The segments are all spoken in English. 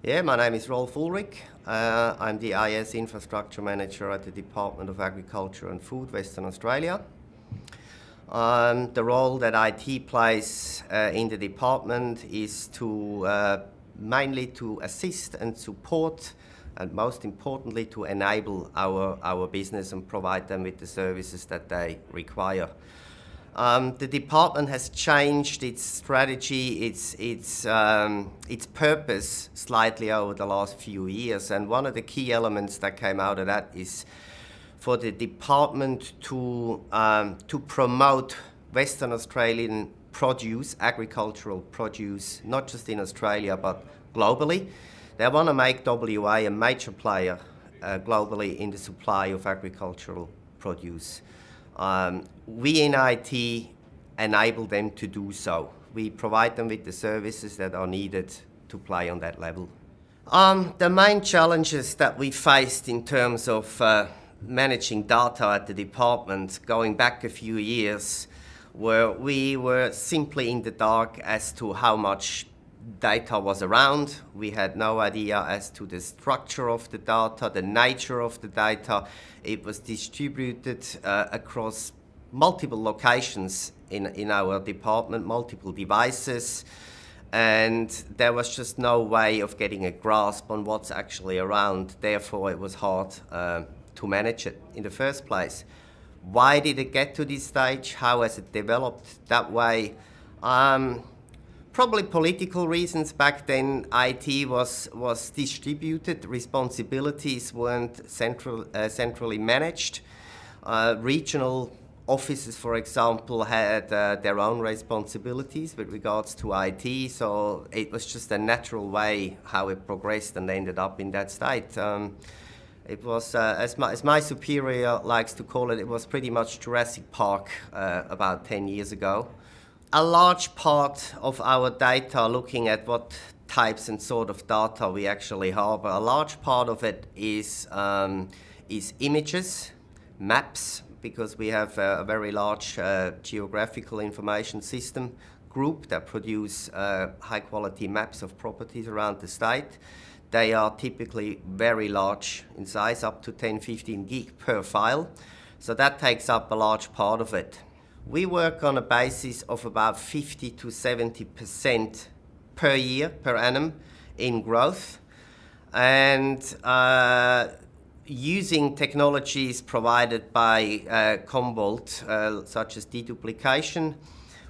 Yeah, my name is Rolf Ulrich. I'm the IS Infrastructure Manager at the Department of Agriculture and Food, Western Australia. The role that IT plays in the department is to mainly to assist and support, and most importantly to enable our business and provide them with the services that they require. The department has changed its strategy, its purpose slightly over the last few years, and one of the key elements that came out of that is for the department to promote Western Australian produce, agricultural produce, not just in Australia but globally. They want to make WA a major player globally in the supply of agricultural produce. We in IT enable them to do so. We provide them with the services that are needed to play on that level. The main challenges that we faced in terms of managing data at the department going back a few years were we were simply in the dark as to how much data was around. We had no idea as to the structure of the data, the nature of the data. It was distributed across multiple locations in our department, multiple devices, and there was just no way of getting a grasp on what's actually around. Therefore, it was hard to manage it in the first place. Why did it get to this stage? How has it developed that way? Probably political reasons. Back then, IT was distributed. Responsibilities weren't centrally managed. Regional offices, for example, had their own responsibilities with regards to IT, so it was just a natural way how it progressed and ended up in that state. It was, as my superior likes to call it, it was pretty much Jurassic Park about 10 years ago. A large part of our data, looking at what types and sort of data we actually harbor, a large part of it is images, maps, because we have a very large geographical information system group that produce high quality maps of properties around the state. They are typically very large in size, up to 10-15 gig per file, so that takes up a large part of it. We work on a basis of about 50 to 70% per year, per annum, in growth. And using technologies provided by CommVault, such as deduplication,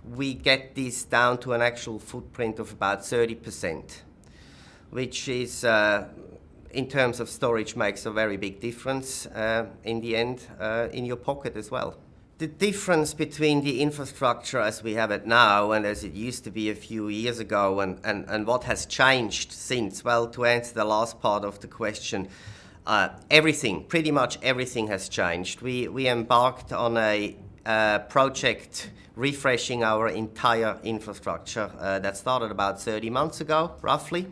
we get this down to an actual footprint of about 30%, which is, in terms of storage, makes a very big difference in the end in your pocket as well. The difference between the infrastructure as we have it now and as it used to be a few years ago and what has changed since, well, to answer the last part of the question, everything, pretty much everything has changed. We embarked on a project refreshing our entire infrastructure that started about 30 months ago, roughly.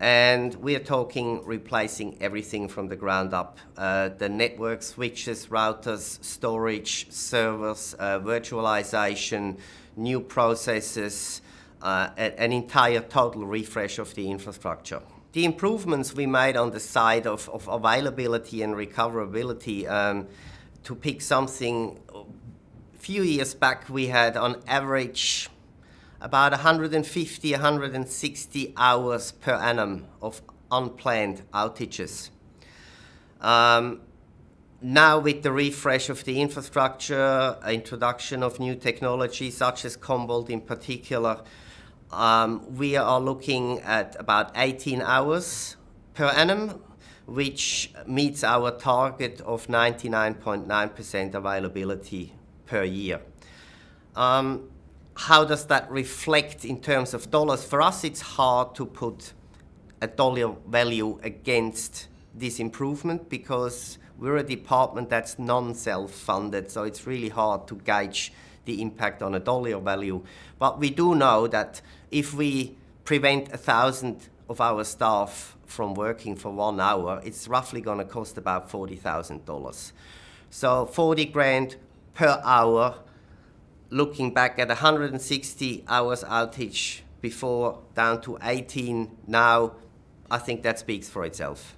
And we are talking replacing everything from the ground up. The network switches, routers, storage, servers, virtualization, new processes, an entire total refresh of the infrastructure. The improvements we made on the side of availability and recoverability, to pick something, a few years back we had on average about 150, 160 hours per annum of unplanned outages. Now with the refresh of the infrastructure, introduction of new technology such as CommVault in particular, we are looking at about 18 hours per annum, which meets our target of 99.9% availability per year. How does that reflect in terms of dollars? For us, it's hard to put a dollar value against this improvement because we're a department that's non-self-funded, so it's really hard to gauge the impact on a dollar value. But we do know that if we prevent 1,000 of our staff from working for 1 hour, it's roughly going to cost about $40,000. So 40 grand per hour. Looking back at 160 hours outage before, down to 18 now, I think that speaks for itself.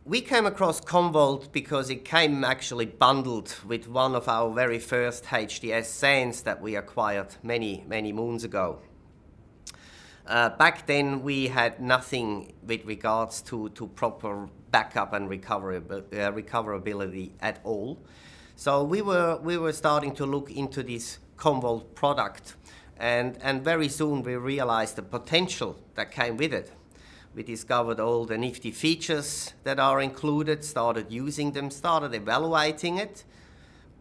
We came across CommVault because it came actually bundled with one of our very first HDS SANs that we acquired many moons ago. Back then we had nothing with regards to proper backup and recoverability at all. So we were starting to look into this CommVault product, and very soon we realized the potential that came with it. We discovered all the nifty features that are included, started using them, started evaluating it.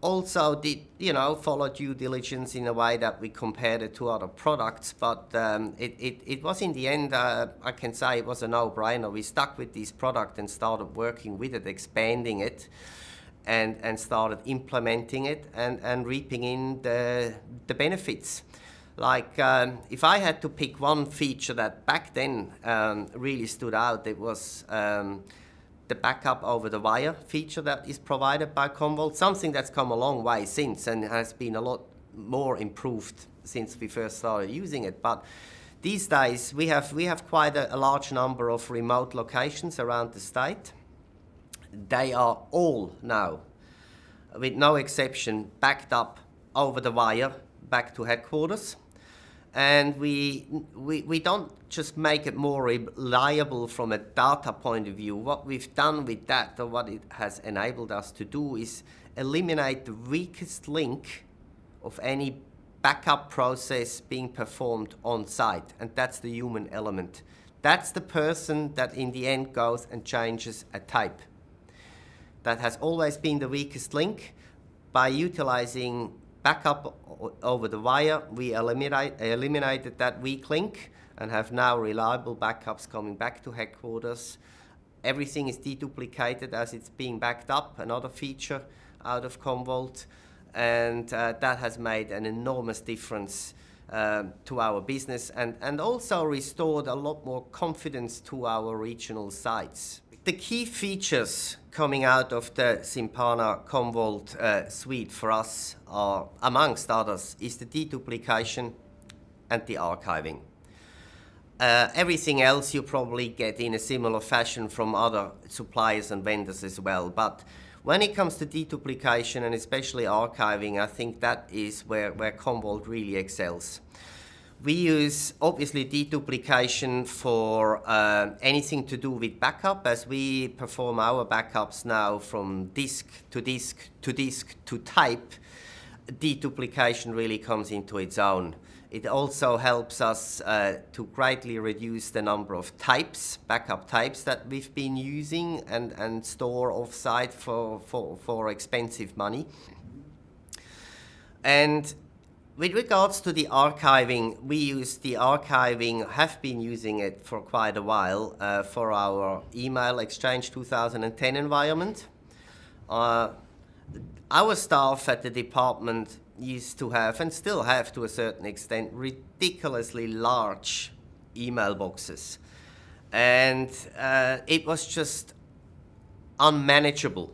Also did, follow due diligence in a way that we compared it to other products, but it was in the end, I can say it was a no-brainer. We stuck with this product and started working with it, expanding it, and started implementing it and reaping in the benefits. Like, if I had to pick one feature that back then really stood out, it was the backup over the wire feature that is provided by CommVault, something that's come a long way since and has been a lot more improved since we first started using it. But these days we have quite a large number of remote locations around the state. They are all now, with no exception, backed up over the wire back to headquarters. And we don't just make it more reliable from a data point of view. What we've done with that, or what it has enabled us to do, is eliminate the weakest link of any backup process being performed on site, and that's the human element. That's the person that in the end goes and changes a tape. That has always been the weakest link. By utilizing backup over the wire, we eliminated that weak link and have now reliable backups coming back to headquarters. Everything is deduplicated as it's being backed up, another feature out of CommVault, and that has made an enormous difference to our business and also restored a lot more confidence to our regional sites. The key features coming out of the Sympana CommVault suite for us are, amongst others, is the deduplication and the archiving. Everything else you probably get in a similar fashion from other suppliers and vendors as well. But when it comes to deduplication and especially archiving, I think that is where CommVault really excels. We use, obviously, deduplication for anything to do with backup, as we perform our backups now from disk to disk to disk to type. Deduplication really comes into its own. It also helps us to greatly reduce the number of types, backup types that we've been using and store off-site for expensive money. And with regards to the archiving, we use the archiving, have been using it for quite a while for our email Exchange 2010 environment. Our staff at the department used to have, and still have to a certain extent, ridiculously large email boxes. And it was just unmanageable.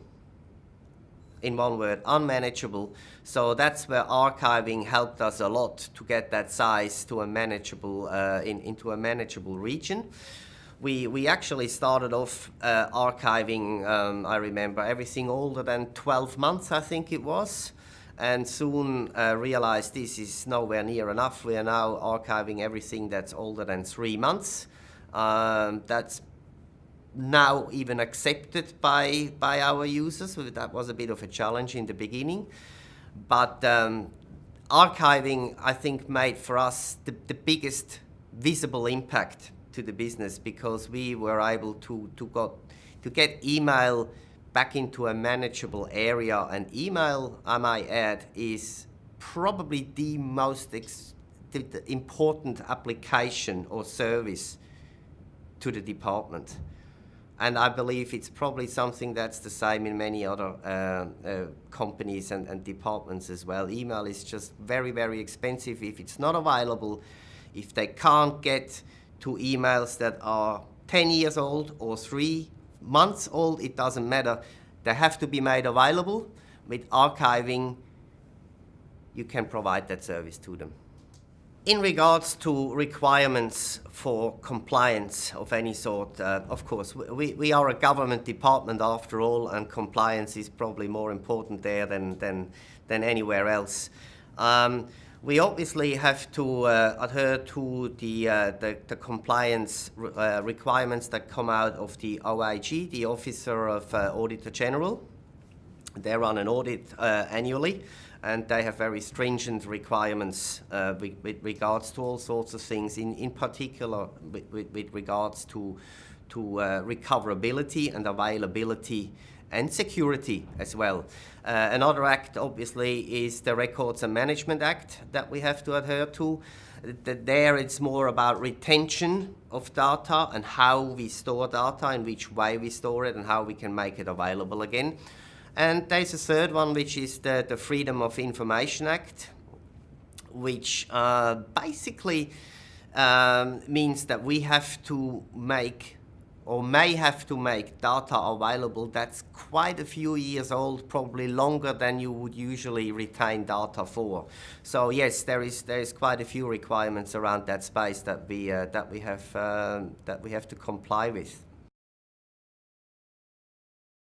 In one word, unmanageable. So that's where archiving helped us a lot to get that size to a manageable, into a manageable region. We actually started off archiving, I remember, everything older than 12 months, I think it was, and soon realized this is nowhere near enough. We are now archiving everything that's older than 3 months. That's now even accepted by our users. That was a bit of a challenge in the beginning. But archiving, I think, made for us the biggest visible impact to the business, because we were able to get email back into a manageable area. And email, I might add, is probably the most important application or service to the department. And I believe it's probably something that's the same in many other companies and departments as well. Email is just very, very expensive if it's not available. If they can't get to emails that are 10 years old or 3 months old, it doesn't matter. They have to be made available. With archiving, you can provide that service to them. In regards to requirements for compliance of any sort, of course, we are a government department after all, and compliance is probably more important there than anywhere else. We obviously have to adhere to the compliance requirements that come out of the OIG, the Officer of Auditor General. They run an audit annually, and they have very stringent requirements with regards to all sorts of things, in particular with regards to recoverability and availability and security as well. Another act, obviously, is the Records and Management Act that we have to adhere to. There it's more about retention of data and how we store data, in which way we store it, and how we can make it available again. And there's a third one, which is the Freedom of Information Act, which basically means that we have to make, or may have to make, data available that's quite a few years old, probably longer than you would usually retain data for. So yes, there is quite a few requirements around that space that we have to comply with.